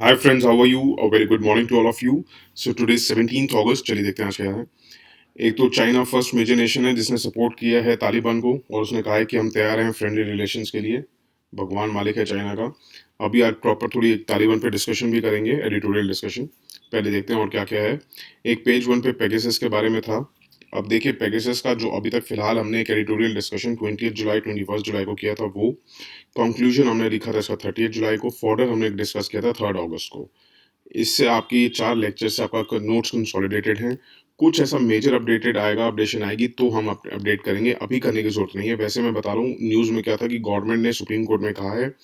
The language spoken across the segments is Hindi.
Hi friends, how are you? A very good morning to all of you. So today 17th August. चलिए देखते हैं आज क्या है। एक तो चाइना फर्स्ट मेजर नेशन है जिसने सपोर्ट किया है तालिबान को, और उसने कहा है कि हम तैयार हैं फ्रेंडली रिलेशंस के लिए। भगवान मालिक है चाइना का। अभी आज प्रॉपर थोड़ी तालिबान पे डिस्कशन भी करेंगे, एडिटोरियल डिस्कशन। पहले देखते हैं और क्या क्या है। एक पेज वन पे पेगासस के बारे में था। अब देखिए पेगासस का जो अभी तक फिलहाल हमने एक एडिटोरियल डिस्कशन 20 जुलाई 21 जुलाई को किया था, वो कंक्लूजन हमने लिखा था इसका 30 जुलाई को। फॉर्डर हमने डिस्कस किया था 3 अगस्त को। इससे आपकी ये 4 लेक्चर से आपका नोट्स कंसोलिडेटेड हैं। कुछ ऐसा मेजर अपडेटेड आएगा, अपडेशन आएगी तो हम अपडेट करेंगे, अभी करने की जरूरत नहीं है। वैसे मैं बता रहा हूँ न्यूज़ में क्या था कि गवर्नमेंट ने सुप्रीम कोर्ट में कहा है,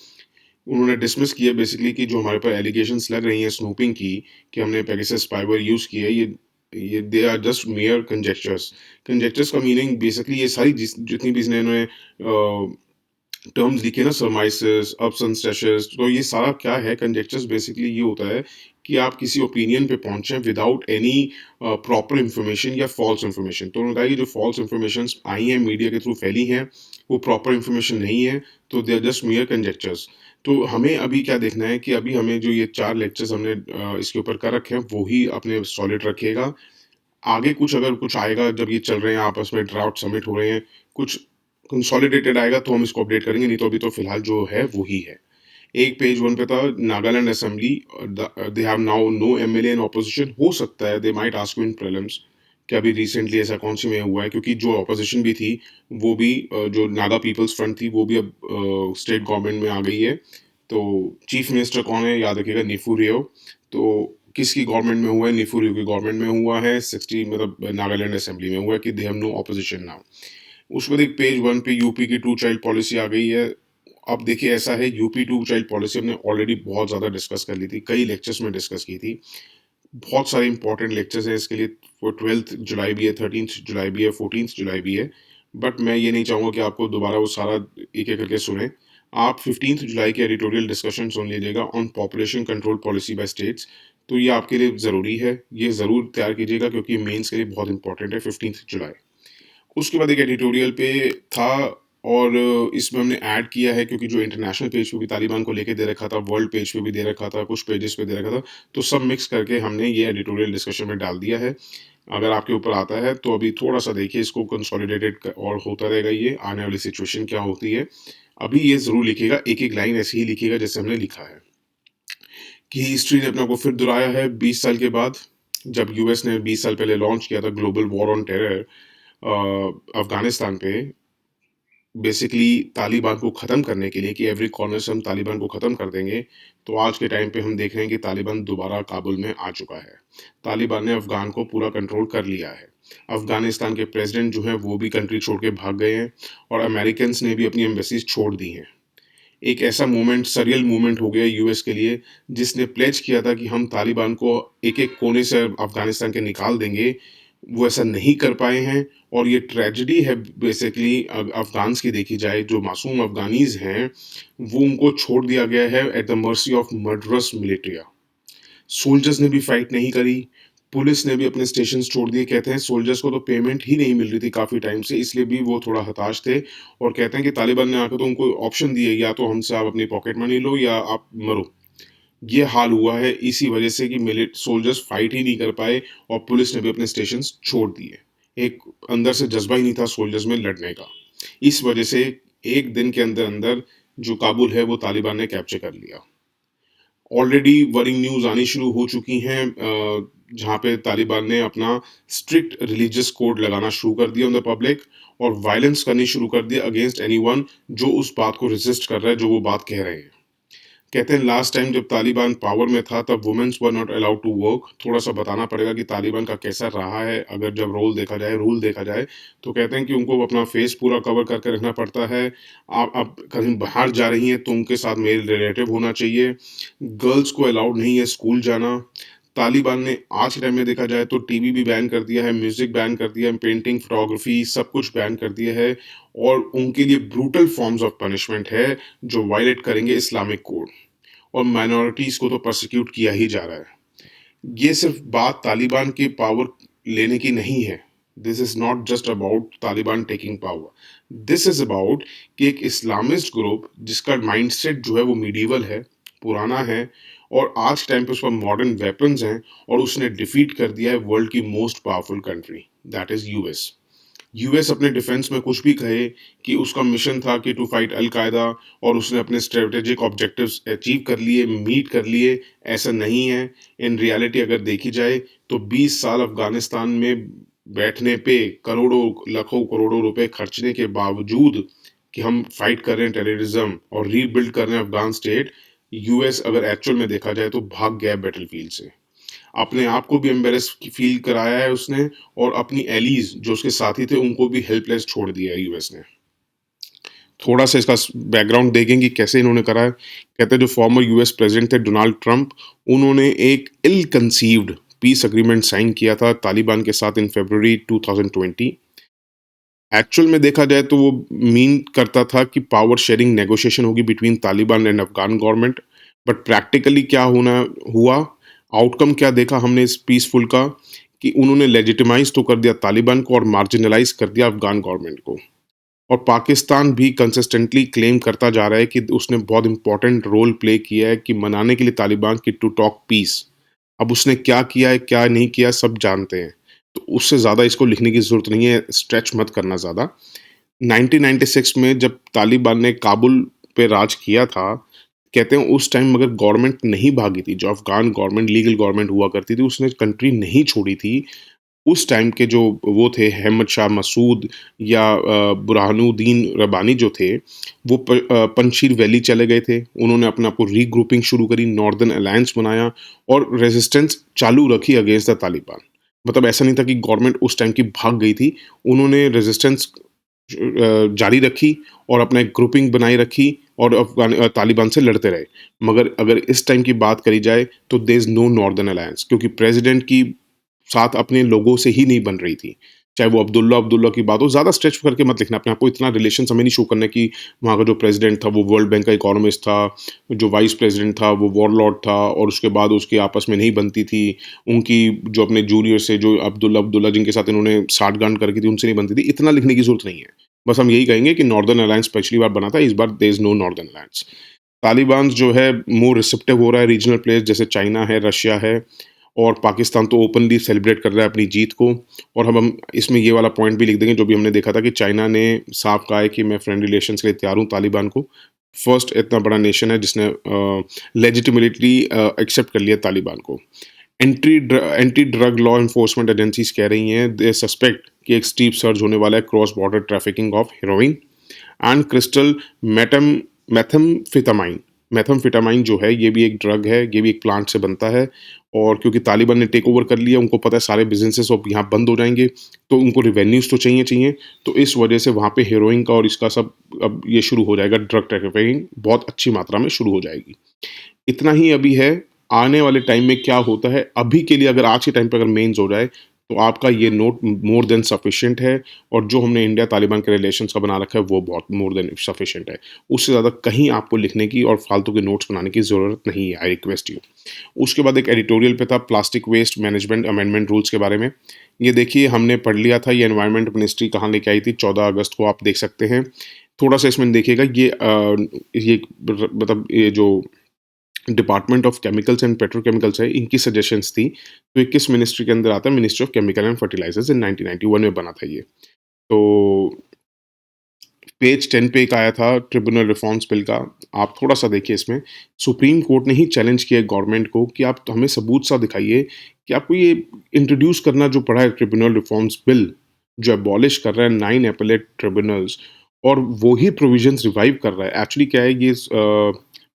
उन्होंने डिसमिस किया बेसिकली कि जो हमारे पर एलिगेशंस लग रही हैं स्नूपिंग की, कि हमने पेगासस स्पाईवेयर यूज़ किया है, ये दे आर जस्ट मेयर कंजेक्चर्स। कंजेक्चर्स का मीनिंग बेसिकली ये सारी जितनी भी इसने इन्होंने टर्म्स लिखे ना, सरमाइसेस, अप्स एंड स्टैशेस, तो ये सारा क्या है, कंजेक्चर्स बेसिकली ये होता है कि आप किसी ओपिनियन पे पहुंचे विदाउट एनी प्रॉपर इंफॉर्मेशन या फॉल्स इंफॉर्मेशन। तो उन्होंने कहा कि जो फॉल्स इंफॉर्मेशन आई हैं, मीडिया के थ्रू फैली हैं, वो प्रॉपर इंफॉर्मेशन नहीं है, तो दे आर जस्ट मियर कंजेक्चर्स। तो हमें अभी क्या देखना है कि अभी हमें जो ये 4 लेक्चर्स हमने इसके ऊपर कर रखे हैं वो ही अपने सॉलिड रखिएगा। आगे कुछ अगर कुछ आएगा, जब ये चल रहे हैं आपस में ड्राफ्ट सबमिट हो रहे हैं, कुछ कंसोलिडेटेड आएगा तो हम इसको अपडेट करेंगे, नहीं तो अभी तो फिलहाल जो है वो ही है। एक पेज वन पे था Nagaland assembly, they have now no MLA in opposition. हो सकता है they might ask you in prelims कि अभी रिसेंटली ऐसा कौन सी में हुआ है, क्योंकि जो ऑपोजिशन भी थी वो भी जो नागा पीपल्स फ्रंट थी वो भी अब स्टेट गवर्नमेंट में आ गई है। तो चीफ मिनिस्टर कौन है, याद रखिएगा, निफू रियो। तो किसकी गवर्नमेंट में हुआ है? निफू रियो की गवर्नमेंट में हुआ है। 60 मतलब नागालैंड असेंबली में हुआ है कि they have no opposition now. उसके बाद एक पेज वन पे यूपी की टू चाइल्ड पॉलिसी आ गई है। अब देखिए ऐसा है, यूपी टू चाइल्ड पॉलिसी हमने ऑलरेडी बहुत ज़्यादा डिस्कस कर ली थी, कई लेक्चर्स में डिस्कस की थी। बहुत सारे इंपॉर्टेंट लेक्चर्स हैं इसके लिए। वो 12 जुलाई भी है, 13 जुलाई भी है, 14 जुलाई भी है। बट मैं ये नहीं चाहूँगा कि आपको दोबारा वो सारा एक एक करके सुने। आप 15 जुलाई के एडिटोरियल डिस्कशन सुन लीजिएगा on population control policy bye states. तो ये आपके लिए ज़रूरी है, ये ज़रूर तैयार कीजिएगा क्योंकि मेंस के लिए बहुत इंपॉर्टेंट है 15 जुलाई। उसके बाद एक एडिटोरियल पे था, और इसमें हमने ऐड किया है क्योंकि जो इंटरनेशनल पेज पे भी तालिबान को लेके दे रखा था, वर्ल्ड पेज पे भी दे रखा था, कुछ पेजेस पे दे रखा था, तो सब मिक्स करके हमने ये एडिटोरियल डिस्कशन में डाल दिया है। अगर आपके ऊपर आता है तो अभी थोड़ा सा देखिए इसको, कंसोलिडेटेड और होता रहेगा, ये आने वाली सिचुएशन क्या होती है। अभी ये जरूर लिखिएगा, एक एक लाइन ऐसे ही लिखिएगा जैसे हमने लिखा है, कि हिस्ट्री ने अपने को फिर दोहराया है 20 साल के बाद। जब यूएस ने 20 साल पहले लॉन्च किया था global war on terror Afghanistan पे, बेसिकली तालिबान को ख़त्म करने के लिए, कि एवरी कॉर्नर से हम तालिबान को ख़त्म कर देंगे, तो आज के टाइम पे हम देख रहे हैं कि तालिबान दोबारा काबुल में आ चुका है। तालिबान ने अफ़गान को पूरा कंट्रोल कर लिया है। अफ़गानिस्तान के प्रेसिडेंट जो हैं वो भी कंट्री छोड़ के भाग गए हैं, और अमेरिकन्स ने भी अपनी एम्बेसीज छोड़ दी हैं। एक ऐसा मोमेंट, सरियल मोमेंट हो गया यूएस के लिए, जिसने प्लेज किया था कि हम तालिबान को एक एक कोने से अफगानिस्तान के निकाल देंगे, वो ऐसा नहीं कर पाए हैं। और ये ट्रेजेडी है बेसिकली अफगान्स की, देखी जाए जो मासूम अफगानीज हैं, वो उनको छोड़ दिया गया है at the mercy of murderous militia. Soldiers ने भी फाइट नहीं करी, पुलिस ने भी अपने स्टेशन छोड़ दिए। कहते हैं सोल्जर्स को तो पेमेंट ही नहीं मिल रही थी काफ़ी टाइम से, इसलिए भी वो थोड़ा हताश थे। और कहते हैं कि तालिबान ने आकर तो उनको ऑप्शन दिए, या तो हमसे आप अपनी पॉकेट मनी लो या आप मरो। ये हाल हुआ है इसी वजह से कि मिलिट सोल्जर्स फाइट ही नहीं कर पाए, और पुलिस ने भी अपने स्टेशन छोड़ दिए। एक अंदर से जज्बा ही नहीं था सोल्जर्स में लड़ने का। इस वजह से एक दिन के अंदर अंदर जो काबुल है वो तालिबान ने कैप्चर कर लिया। ऑलरेडी वरिंग न्यूज़ आनी शुरू हो चुकी हैं, जहाँ पे तालिबान ने अपना स्ट्रिक्ट रिलीजियस कोड लगाना शुरू कर दिया ऑन द पब्लिक, और वायलेंस करनी शुरू कर दी अगेंस्ट एनीवन जो उस बात को रेजिस्ट कर रहा है, जो वो बात कह रहे हैं। कहते हैं लास्ट टाइम जब तालिबान पावर में था तब womens were not allowed to work. थोड़ा सा बताना पड़ेगा कि तालिबान का कैसा रहा है, अगर जब रोल देखा जाए, रूल देखा जाए, तो कहते हैं कि उनको अपना फेस पूरा कवर करके रखना पड़ता है। आप कहीं बाहर जा रही हैं तो उनके साथ मेल रिलेटिव होना चाहिए। गर्ल्स को अलाउड नहीं है स्कूल जाना। तालिबान ने आज के टाइम में देखा जाए तो टीवी भी बैन कर दिया है, म्यूजिक बैन कर दिया है, पेंटिंग, फोटोग्राफी, सब कुछ बैन कर दिया है। और उनके लिए ब्रूटल फॉर्म्स ऑफ पनिशमेंट है जो वायलेट करेंगे इस्लामिक कोड, और माइनॉरिटीज को तो प्रोसिक्यूट किया ही जा रहा है। ये सिर्फ बात तालिबान के पावर लेने की नहीं है। This is not just about Taliban taking power, this is about कि एक इस्लामिस्ट ग्रुप जिसका माइंडसेट जो है वो मिडीवल है, पुराना है, और आज टाइम पे उस पर मॉडर्न वेपन्स हैं और उसने डिफीट कर दिया है वर्ल्ड की most powerful country, that is US. US अपने डिफेंस में कुछ भी कहे कि उसका मिशन था कि टू फाइट अल कायदा और उसने अपने स्ट्रेटेजिक ऑब्जेक्टिव्स अचीव कर लिए, मीट कर लिए, ऐसा नहीं है। इन रियलिटी अगर देखी जाए तो 20 साल अफगानिस्तान में बैठने पे करोड़ों लाखों करोड़ों रुपए खर्चने के बावजूद कि हम फाइट कर रहे हैं टेररिज्म और रीबिल्ड कर रहे हैं अफगान स्टेट, यूएस अगर एक्चुअल में देखा जाए तो भाग गया बैटलफील्ड से। अपने आप को भी एम्बेरस फील कराया है उसने और अपनी एलीज जो उसके साथी थे उनको भी हेल्पलेस छोड़ दिया है यूएस ने। थोड़ा सा इसका बैकग्राउंड देखेंगे कैसे इन्होंने करा है। कहते हैं जो फॉर्मर यूएस प्रेसिडेंट थे डोनाल्ड ट्रंप, उन्होंने एक इल कंसीव्ड पीस अग्रीमेंट साइन किया था तालिबान के साथ इन फरवरी 2020। एक्चुअल में देखा जाए तो वो मीन करता था कि पावर शेयरिंग नेगोशिएशन होगी between Taliban and Afghan government, but practically क्या होना हुआ, आउटकम क्या देखा हमने इस पीसफुल का, कि उन्होंने लेजिटिमाइज तो कर दिया तालिबान को और मार्जिनलाइज कर दिया अफगान गवर्नमेंट को। और पाकिस्तान भी कंसिस्टेंटली क्लेम करता जा रहा है कि उसने बहुत इंपॉर्टेंट रोल प्ले किया है कि मनाने के लिए तालिबान की टू टॉक पीस। अब उसने क्या किया है क्या नहीं किया सब जानते हैं, तो उससे ज़्यादा इसको लिखने की ज़रूरत नहीं है, स्ट्रेच मत करना ज़्यादा। 1996 में जब तालिबान ने काबुल पे राज किया था, कहते हैं उस टाइम मगर गवर्नमेंट नहीं भागी थी, जो अफ़गान गवर्नमेंट लीगल गवर्नमेंट हुआ करती थी उसने कंट्री नहीं छोड़ी थी। उस टाइम के जो वो थे अहमद शाह मसूद या बुरहानुद्दीन रब्बानी जो थे, वो पंजशीर वैली चले गए थे। उन्होंने अपने आप को रीग्रुपिंग शुरू करी, नॉर्दर्न अलायंस बनाया और रेजिस्टेंस चालू रखी अगेंस्ट द तालिबान। मतलब ऐसा नहीं था कि गवर्नमेंट उस टाइम की भाग गई थी, उन्होंने रेजिस्टेंस जारी रखी और अपना एक ग्रुपिंग बनाई रखी और तालिबान से लड़ते रहे। मगर अगर इस टाइम की बात करी जाए तो there is no northern alliance, क्योंकि प्रेसिडेंट की साथ अपने लोगों से ही नहीं बन रही थी। चाहे वो अब्दुल्ला अब्दुल्ला की बात हो, ज़्यादा स्ट्रेच करके मत लिखना, अपने आप को इतना रिलेशन हमें नहीं शो करना कि वहाँ का जो प्रेसिडेंट था वो वर्ल्ड बैंक का इकोनॉमिस्ट था, जो वाइस प्रेसिडेंट था वो वॉरलॉर्ड था और उसके बाद उसकी आपस में नहीं बनती थी। उनकी जो अपने जूनियर से जो अब्दुल्ला अब्दुल्ला जिनके साथ इन्होंने साठगांठ कर रखी थी उनसे नहीं बनती थी। इतना लिखने की ज़रूरत नहीं है। बस हम यही कहेंगे कि नॉर्दर्न अलायंस पिछली बार बना था, इस बार there is no northern alliance. Taliban जो है मोर रिसेप्टिव हो रहा है रीजनल प्लेयर्स जैसे चाइना है, रशिया है और पाकिस्तान तो ओपनली सेलिब्रेट कर रहा है अपनी जीत को। और हम इसमें ये वाला पॉइंट भी लिख देंगे जो भी हमने देखा था कि चाइना ने साफ कहा है कि मैं फ्रेंड रिलेशंस के लिए तैयार हूँ तालिबान को। फर्स्ट इतना बड़ा नेशन है जिसने लेजिटिमेटली एक्सेप्ट कर लिया तालिबान को। Anti drug law enforcement agencies कह रही हैं दे सस्पेक्ट कि एक स्टीप सर्ज होने वाला है cross border trafficking of heroin and crystal meth methamphetamine. Methamphetamine जो है ये भी एक ड्रग है, ये भी एक प्लांट से बनता है और क्योंकि तालिबान ने टेक ओवर कर लिया, उनको पता है सारे बिजनेसेस अब यहाँ बंद हो जाएंगे, तो उनको रिवेन्यूज तो चाहिए चाहिए, तो इस वजह से वहाँ पे हीरोइन का और इसका सब अब ये शुरू हो जाएगा, ड्रग ट्रैफिकिंग बहुत अच्छी मात्रा में शुरू हो जाएगी। इतना ही अभी है, आने वाले टाइम में क्या होता है, अभी के लिए अगर आज के टाइम पे अगर मेंस हो जाए तो आपका ये नोट मोर देन सफिशिएंट है और जो हमने इंडिया तालिबान के रिलेशंस का बना रखा है वो बहुत मोर देन सफिशिएंट है। उससे ज़्यादा कहीं आपको लिखने की और फालतू के नोट्स बनाने की ज़रूरत नहीं है, आई रिक्वेस्ट यू। उसके बाद एक एडिटोरियल पे था plastic waste management amendment rules के बारे में। ये देखिए हमने पढ़ लिया था, ये एनवायरनमेंट मिनिस्ट्री कहाँ लेके आई थी, 14 अगस्त को आप देख सकते हैं। थोड़ा सा इसमें देखिएगा ये मतलब ये जो department of chemicals and petrochemicals है, इनकी सजेशंस थी। तो ये किस मिनिस्ट्री के अंदर आता है, ministry of chemical and fertilizers in 1991 में बना था ये। तो पेज 10 पे एक आया था ट्रिब्यूनल रिफॉर्म्स बिल का, आप थोड़ा सा देखिए इसमें। सुप्रीम कोर्ट ने ही चैलेंज किया गवर्नमेंट को कि आप हमें सबूत सा दिखाइए कि आपको ये इंट्रोड्यूस करना जो पड़ा है ट्रिब्यूनल रिफॉर्म्स बिल, जो एबॉलिश कर रहा है 9 एपेलेट ट्रिब्यूनल्स और वो ही प्रोविजंस रिवाइव कर रहा है। एक्चुअली क्या है ये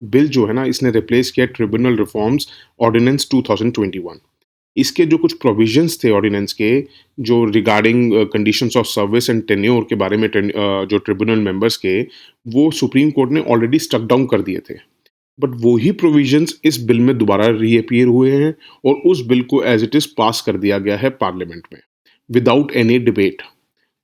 बिल जो है ना, इसने रिप्लेस किया ट्रिब्यूनल रिफॉर्म्स ऑर्डिनेंस 2021। इसके जो कुछ प्रोविजंस थे ऑर्डिनेंस के, जो regarding conditions of service and tenure के बारे में जो ट्रिब्यूनल मेंबर्स के, वो सुप्रीम कोर्ट ने ऑलरेडी स्ट्रक डाउन कर दिए थे। बट वो ही प्रोविजंस इस बिल में दोबारा रीअपीयर हुए हैं और उस बिल को एज इट इज पास कर दिया गया है पार्लियामेंट में विदाउट एनी डिबेट।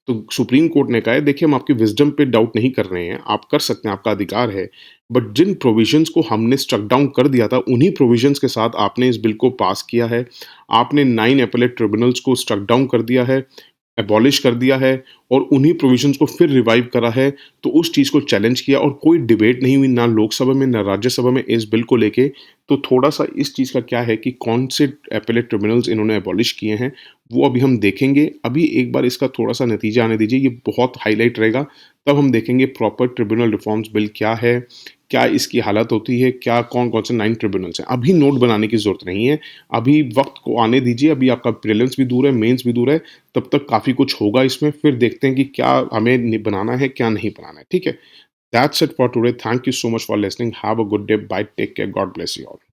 तो सुप्रीम कोर्ट ने कहा है देखिए हम आपकी विजडम पे डाउट नहीं कर रहे हैं, आप कर सकते हैं, आपका अधिकार है, बट जिन प्रोविजंस को हमने स्ट्रक डाउन कर दिया था उन्हीं प्रोविजंस के साथ आपने इस बिल को पास किया है। आपने 9 एपेलेट ट्रिब्यूनल्स को स्ट्रक डाउन कर दिया है, एबॉलिश कर दिया है और उन्हीं प्रोविजंस को फिर रिवाइव करा है, तो उस चीज़ को चैलेंज किया और कोई डिबेट नहीं हुई ना लोकसभा में, ना राज्यसभा में इस बिल को लेके। तो थोड़ा-सा इस चीज़ का क्या है कि कौन से एपेलेट ट्रिब्यूनल्स इन्होंने एबॉलिश किए हैं, वो अभी हम देखेंगे। अभी एक बार इसका थोड़ा-सा नतीजा आने दीजिए, ये बहुत हाइलाइट रहेगा, तब हम देखेंगे प्रॉपर ट्रिब्यूनल रिफॉर्म्स बिल क्या है, क्या इसकी हालत होती है, क्या कौन-कौन से 9 ट्रिब्यूनल्स हैं। अभी नोट बनाने की ज़रूरत नहीं है, अभी वक़्त को आने दीजिए, अभी आपका प्रीलिम्स भी दूर है, मेंस भी दूर है, तब तक काफ़ी कुछ होगा इसमें, फिर देखते हैं कि क्या हमें बनाना है, क्या नहीं बनाना है, ठीक है? That's it for today, thank you so much for listening, have a good day, bye, take care, God bless you all.